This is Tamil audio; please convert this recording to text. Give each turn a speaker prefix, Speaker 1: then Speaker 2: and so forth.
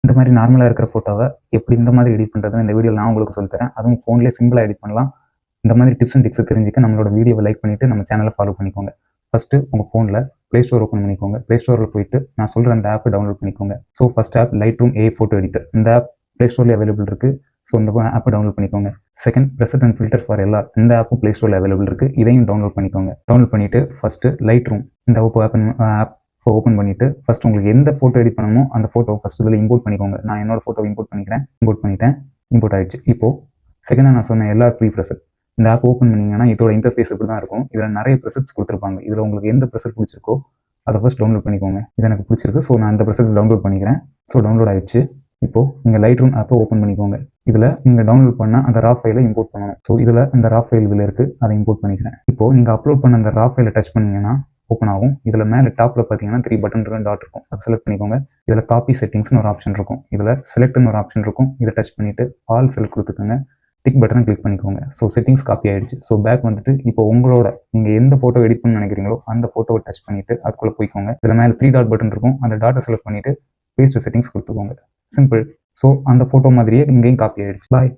Speaker 1: இந்த மாதிரி நார்மலாக இருக்கிற ஃபோட்டோவை எப்படி இந்த மாதிரி எடிட் பண்ணுறதுன்னு இந்த வீடியோவில் நான் உங்களுக்கு சொல்லித்தரேன். அதுவும் ஃபோன்லேயே சிம்பிளாக எடிட் பண்ணலாம். இந்த மாதிரி டிப்ஸ் அண்ட் டிப்ஸை தெரிஞ்சுக்க நம்மளோட வீடியோவை லைக் பண்ணிவிட்டு நம்ம சேனலை ஃபாலோ பண்ணிக்கோங்க. ஃபஸ்ட்டு உங்கள் ஃபோனில் ப்ளே ஸ்டோர் ஓப்பன் பண்ணிக்கோங்க. ப்ளே ஸ்டோரில் போயிட்டு நான் சொல்கிற அந்த ஆப்பை டவுன்லோட் பண்ணிக்கோங்க. So first app Lightroom AI photo editor. இந்த ஆப் ப்ளே ஸ்டோரில் அவைலபிள் இருக்குது. ஸோ இந்த ஆப்பை டவுன்லோட் பண்ணிக்கோங்க. Second, preset and filter for எல்லா. இந்த ஆப்பும் ப்ளே ஸ்டோரில் அவைலபிள் இருக்குது. இதையும் டவுன்லோட் பண்ணிக்கோங்க. டவுன்லோட் பண்ணிவிட்டு ஃபஸ்ட்டு Lightroom இந்த ஆப் ஓப்பன் பண்ணிவிட்டு ஃபஸ்ட் உங்களுக்கு எந்த ஃபோட்டோ எடிட் பண்ணணுமோ அந்த ஃபோட்டோ ஃபஸ்ட் இதில் இம்போர்ட் பண்ணிக்கோங்க. நான் என்னோட ஃபோட்டோ இம்போர்ட் பண்ணிட்டேன். இம்போர்ட் ஆகிடுச்சு. இப்போது செகண்டாக நான் சொன்ன எல்லா ஃப்ரீ ப்ரெசெட் இந்த ஆப் ஓப்பன் பண்ணிங்கன்னா இதோட இன்டர்ஃபேஸ் இப்படி தான் இருக்கும். இதில் நிறைய ப்ரெசெட்ஸ் கொடுத்துருப்பாங்க. இதில் உங்களுக்கு எந்த ப்ரெசெட் பிடிச்சிருக்கோ அதை ஃபஸ்ட் டவுன்லோட் பண்ணிக்கோங்க. இது எனக்கு பிடிச்சிருக்கு. ஸோ நான் அந்த ப்ரெசெட் டவுன்லோட் பண்ணிக்கிறேன். ஸோ டவுன்லோட் ஆகிடுச்சு. இப்போது நீங்கள் Lightroom ஆப்பை ஓப்பன் பண்ணிக்கோங்க. இதில் நீங்கள் டவுன்லோட் பண்ணால் அந்த ரா ஃபைலை இம்போர்ட் பண்ணணும். ஸோ இதில் இந்த ரா ஃபைல் இதில் இருக்குது. அதை இம்போர்ட் பண்ணிக்கிறேன். இப்போது நீங்கள் அப்லோட் பண்ண அந்த ரா ஃபைலை டச் பண்ணிங்கன்னா ஓப்பன் ஆகும். இதில் மேலே டாப்பில் பார்த்தீங்கன்னா 3 பட்டன் இருக்கும், டாட் இருக்கும். அதை செலக்ட் பண்ணிக்கோங்க. இதில் காப்பி செட்டிங்ஸ்னு ஒரு ஆப்ஷன் இருக்கும். இதில் செலக்ட்னு ஒரு ஆப்ஷன் இருக்கும். இதை டச் பண்ணிவிட்டு ஆல் செலக்ட் கொடுத்துக்கோங்க. டிக் பட்டனை கிளிக் பண்ணிக்கோங்க. ஸோ செட்டிங்ஸ் காப்பி ஆகிடுச்சு. ஸோ பேக் வந்துட்டு இப்போ உங்களோட நீங்கள் எந்த ஃபோட்டோ எடிட் பண்ண நினைக்கிறீங்களோ அந்த ஃபோட்டோவை டச் பண்ணிவிட்டு அதுக்குள்ளே போய்க்கோங்க. இதில் மேலே 3 டாட் பட்டன் இருக்கும். அந்த டாட்டை செலக்ட் பண்ணிவிட்டு பேஸ்ட் செட்டிங்ஸ் கொடுத்துக்கோங்க. சிம்பிள். ஸோ அந்த ஃபோட்டோ மாதிரியே இங்கேயும் காப்பி ஆகிடுச்சு. பாய்.